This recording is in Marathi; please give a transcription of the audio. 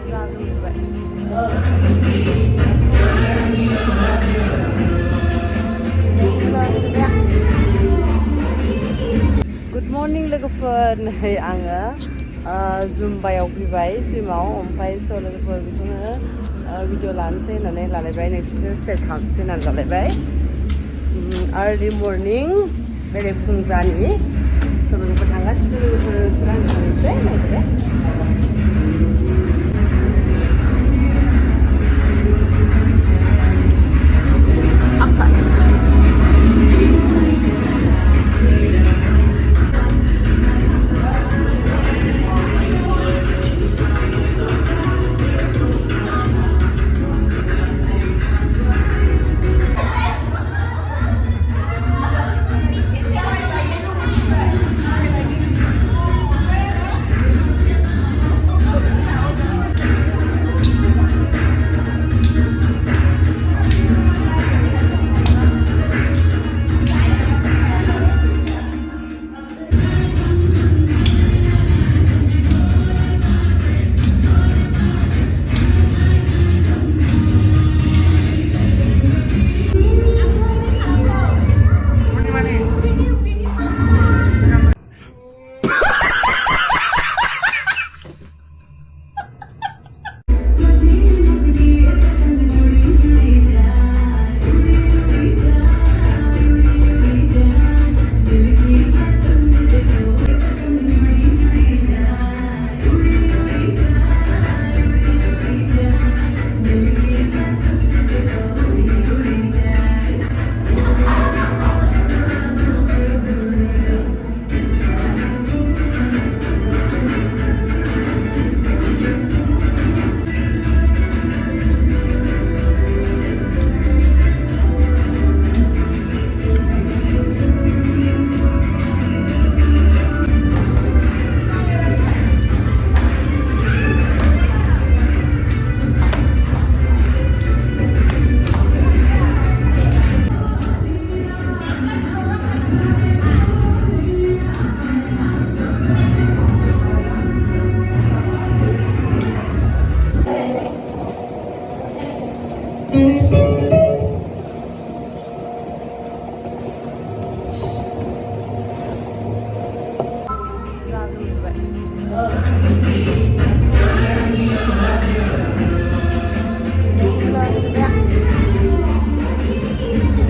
Good morning लोगोफोर नै आङो जुम्बायाव फैबाय सिमाव ओमफ्राय स' लोगोफोर बेखौनो भिडिअ लानोसै होननानै लालायबाय नोंसोरजों सेयार खालामनोसै होननानै लालायबाय आर्लि मर्निं बेरे फुंजानि स' लोगोफोर थांगासिनो लोगोफोर आं थांनोसै नायदो